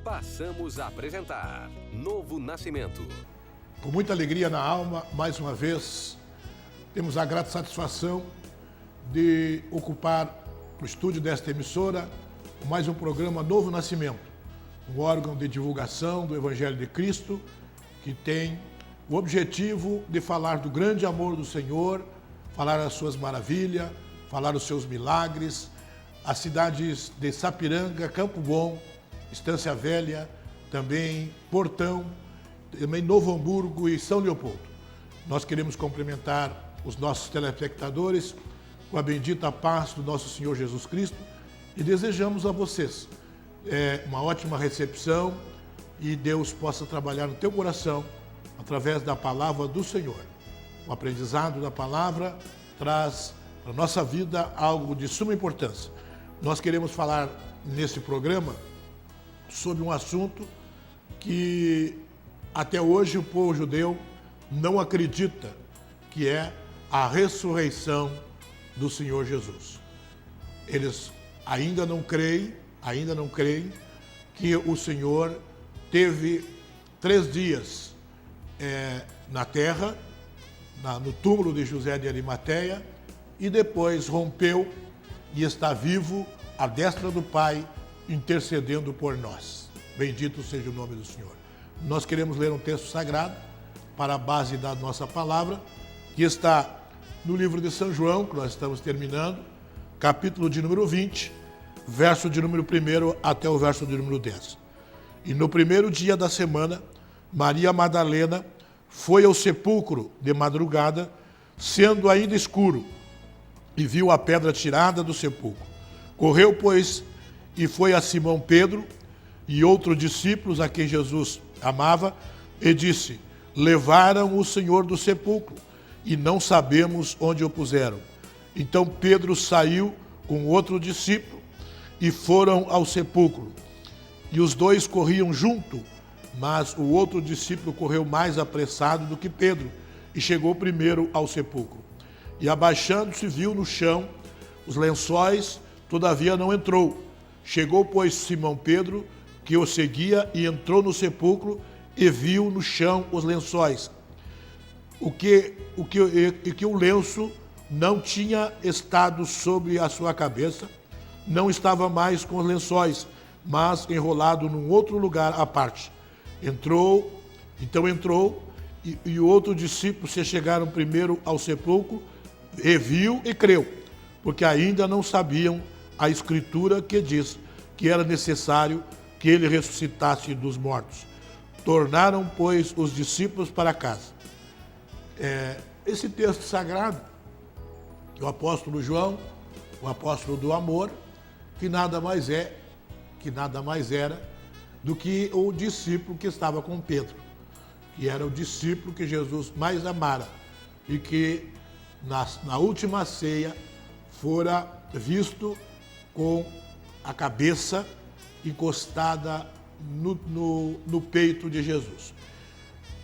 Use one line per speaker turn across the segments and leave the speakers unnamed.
Passamos a apresentar Novo Nascimento.
Com muita alegria na alma, mais uma vez, temos a grata satisfação de ocupar o estúdio desta emissora mais um programa Novo Nascimento, um órgão de divulgação do Evangelho de Cristo que tem o objetivo de falar do grande amor do Senhor, falar as suas maravilhas, falar os seus milagres, as cidades de Sapiranga, Campo Bom, Estância Velha, também Portão, também Novo Hamburgo e São Leopoldo. Nós queremos cumprimentar os nossos telespectadores com a bendita paz do nosso Senhor Jesus Cristo e desejamos a vocês uma ótima recepção e Deus possa trabalhar no teu coração através da palavra do Senhor. O aprendizado da palavra traz para a nossa vida algo de suma importância. Nós queremos falar nesse programa sobre um assunto que até hoje o povo judeu não acredita, que é a ressurreição do Senhor Jesus. Eles ainda não creem que o Senhor teve 3 dias na terra, no túmulo de José de Arimateia, e depois rompeu e está vivo à destra do Pai, intercedendo por nós. Bendito seja o nome do Senhor. Nós queremos ler um texto sagrado para a base da nossa palavra, que está no livro de São João, que nós estamos terminando, capítulo de número 20, verso de número 1 até o verso de número 10. E no primeiro dia da semana, Maria Madalena foi ao sepulcro de madrugada, sendo ainda escuro, e viu a pedra tirada do sepulcro. Correu, pois, e foi a Simão Pedro e outros discípulos a quem Jesus amava, e disse: levaram o Senhor do sepulcro, e não sabemos onde o puseram. Então Pedro saiu com outro discípulo, e foram ao sepulcro. E os dois corriam junto, mas o outro discípulo correu mais apressado do que Pedro, e chegou primeiro ao sepulcro. E abaixando-se, viu no chão os lençóis, todavia não entrou. Chegou, pois, Simão Pedro, que o seguia, e entrou no sepulcro, e viu no chão os lençóis. Que o lenço não tinha estado sobre a sua cabeça, não estava mais com os lençóis, mas enrolado num outro lugar à parte. Entrou, e o outro discípulo se chegaram primeiro ao sepulcro, e viu e creu, porque ainda não sabiam a Escritura que diz que era necessário que ele ressuscitasse dos mortos. Tornaram, pois, os discípulos para casa. Esse texto sagrado, o apóstolo João, o apóstolo do amor, que nada mais era do que o discípulo que estava com Pedro, que era o discípulo que Jesus mais amara e que na última ceia fora visto com a cabeça encostada no peito de Jesus.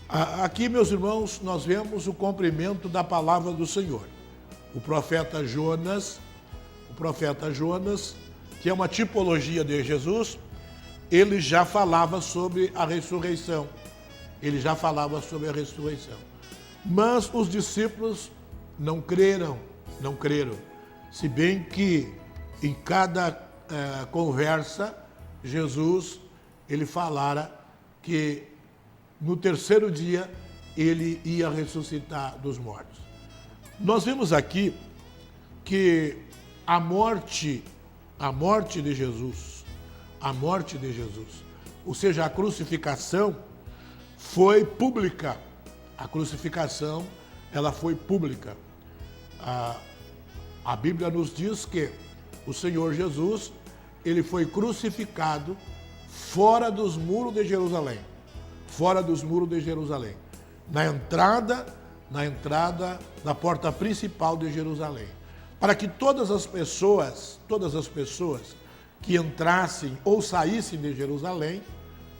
Aqui, meus irmãos, nós vemos o cumprimento da palavra do Senhor. O profeta Jonas, que é uma tipologia de Jesus, ele já falava sobre a ressurreição. Mas os discípulos não creram. Se bem que em cada conversa, Jesus, ele falara que no terceiro dia ele ia ressuscitar dos mortos. Nós vemos aqui que a morte de Jesus, ou seja, a crucificação foi pública. Ela foi pública. A Bíblia nos diz que o Senhor Jesus, ele foi crucificado fora dos muros de Jerusalém. Na entrada da porta principal de Jerusalém. Para que todas as pessoas que entrassem ou saíssem de Jerusalém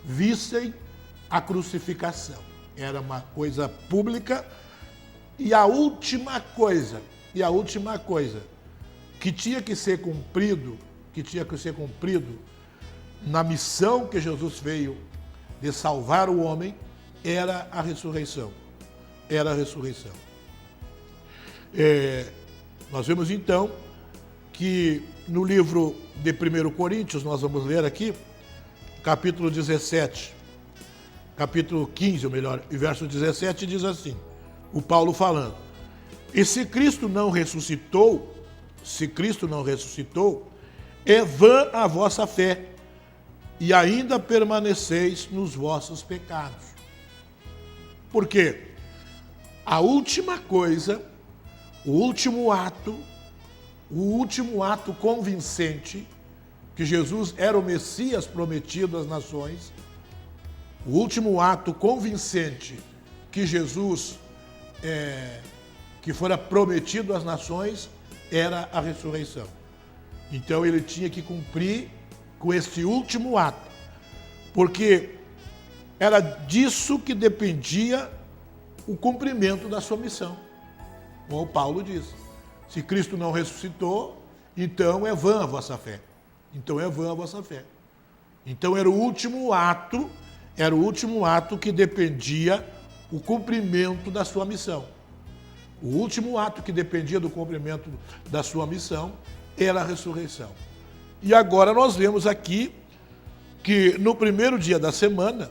vissem a crucificação. Era uma coisa pública. E a última coisa que tinha que ser cumprido, na missão que Jesus veio de salvar o homem, era a ressurreição. Era a ressurreição. Nós vemos então que no livro de 1 Coríntios, nós vamos ler aqui, capítulo 17, capítulo 15, ou melhor, e verso 17 diz assim, o Paulo falando: e se Cristo não ressuscitou, é vã a vossa fé, e ainda permaneceis nos vossos pecados. Por quê? A última coisa, o último ato convincente que Jesus era o Messias prometido às nações, o último ato convincente que Jesus que fora prometido às nações era a ressurreição. Então ele tinha que cumprir com esse último ato, porque era disso que dependia o cumprimento da sua missão. Como Paulo diz, se Cristo não ressuscitou, então é vã a vossa fé. Então era o último ato que dependia o cumprimento da sua missão. O último ato que dependia do cumprimento da sua missão era a ressurreição. E agora nós vemos aqui que no primeiro dia da semana,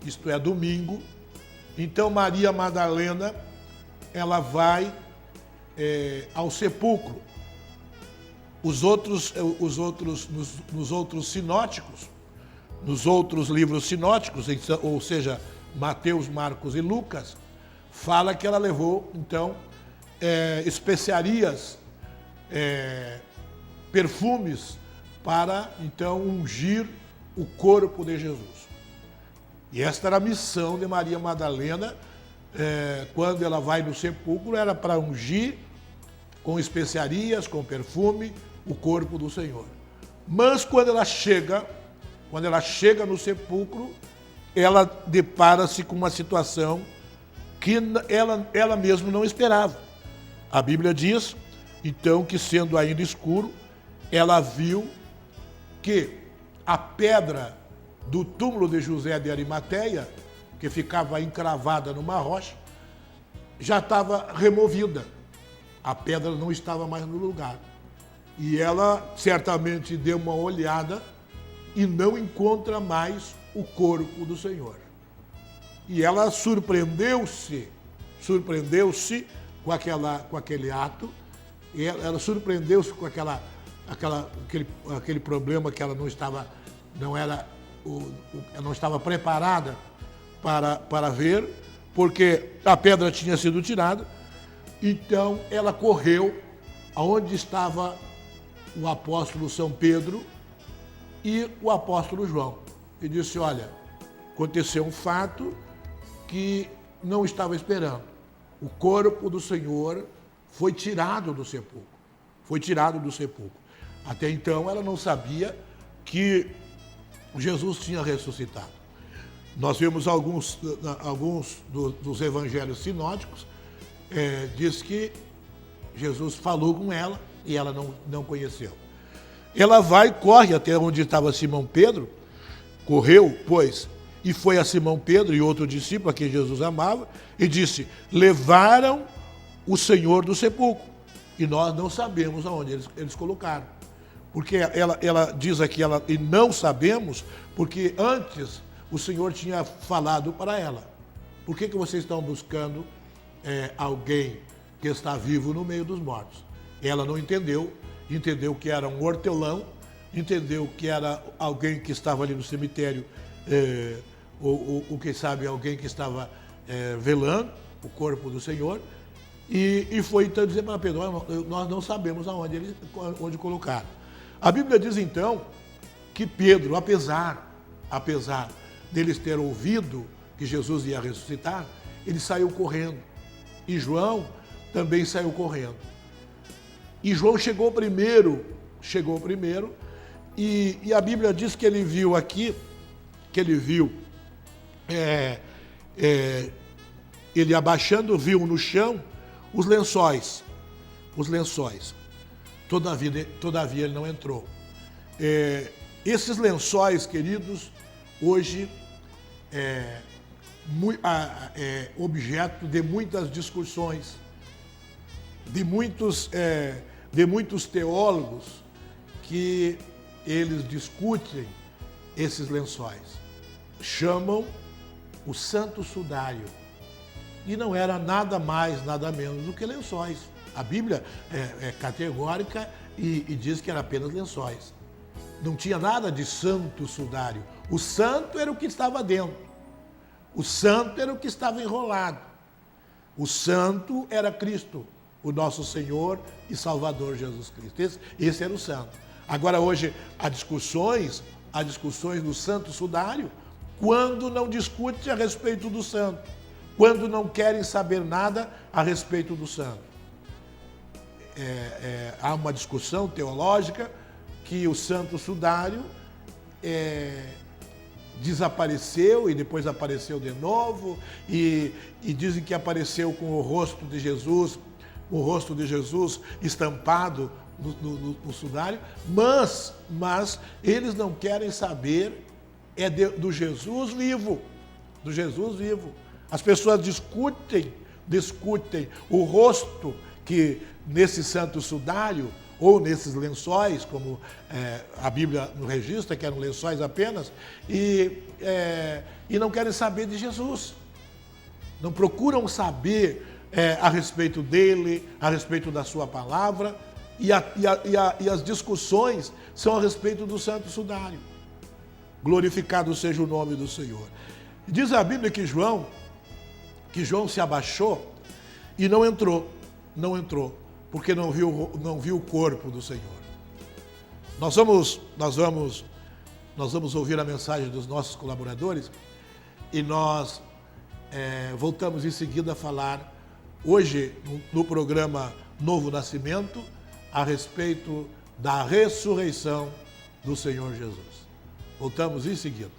isto é, domingo, então Maria Madalena, ela vai ao sepulcro. Nos outros sinóticos, nos outros livros sinóticos, ou seja, Mateus, Marcos e Lucas, fala que ela levou, então, especiarias, perfumes, para, então, ungir o corpo de Jesus. E esta era a missão de Maria Madalena, quando ela vai no sepulcro, era para ungir com especiarias, com perfume, o corpo do Senhor. Mas quando ela chega no sepulcro, ela depara-se com uma situação que ela mesma não esperava. A Bíblia diz, então, que sendo ainda escuro, ela viu que a pedra do túmulo de José de Arimateia, que ficava encravada numa rocha, já estava removida. A pedra não estava mais no lugar. E ela certamente deu uma olhada e não encontra mais o corpo do Senhor. E ela surpreendeu-se com aquele ato, e ela surpreendeu-se com aquele problema que ela não estava preparada para ver, porque a pedra tinha sido tirada. Então ela correu aonde estava o apóstolo São Pedro e o apóstolo João e disse: olha, aconteceu um fato que não estava esperando. O corpo do Senhor foi tirado do sepulcro. Até então ela não sabia que Jesus tinha ressuscitado. Nós vemos alguns dos evangelhos sinóticos, diz que Jesus falou com ela e ela não conheceu. Ela corre até onde estava Simão Pedro, correu, pois, e foi a Simão Pedro e outro discípulo a quem Jesus amava, e disse: levaram o Senhor do sepulcro, e nós não sabemos aonde eles colocaram. Porque ela diz aqui, e não sabemos, porque antes o Senhor tinha falado para ela: por que vocês estão buscando alguém que está vivo no meio dos mortos? Ela não entendeu que era um hortelão, entendeu que era alguém que estava ali no cemitério, ou quem sabe alguém que estava velando o corpo do Senhor, e foi então dizer para Pedro: nós não sabemos onde colocar. A Bíblia diz então que Pedro, apesar deles ter ouvido que Jesus ia ressuscitar, ele saiu correndo. E João também saiu correndo. E João chegou primeiro chegou primeiro, e a Bíblia diz que ele viu aqui, que ele viu, ele abaixando, viu no chão os lençóis. Todavia ele não entrou. Esses lençóis, queridos, hoje objeto de muitas discussões, de muitos teólogos que eles discutem esses lençóis. Chamam o Santo Sudário. E não era nada mais, nada menos do que lençóis. A Bíblia é categórica e diz que era apenas lençóis. Não tinha nada de Santo Sudário. O santo era o que estava dentro. O santo era o que estava enrolado. O santo era Cristo, o nosso Senhor e Salvador Jesus Cristo. Esse era o santo. Agora hoje há discussões do Santo Sudário quando não discute a respeito do santo, quando não querem saber nada a respeito do santo. Há uma discussão teológica que o Santo Sudário desapareceu e depois apareceu de novo, e dizem que apareceu com o rosto de Jesus estampado no sudário, mas eles não querem saber do Jesus vivo, do Jesus vivo. As pessoas discutem o rosto que nesse Santo Sudário ou nesses lençóis, como a Bíblia nos registra, que eram lençóis apenas, e não querem saber de Jesus. Não procuram saber a respeito dele, a respeito da sua palavra, e as discussões são a respeito do Santo Sudário. Glorificado seja o nome do Senhor. Diz a Bíblia que João se abaixou e não entrou, porque não viu o corpo do Senhor. Nós vamos ouvir a mensagem dos nossos colaboradores e nós voltamos em seguida a falar hoje no programa Novo Nascimento a respeito da ressurreição do Senhor Jesus. Voltamos em seguida.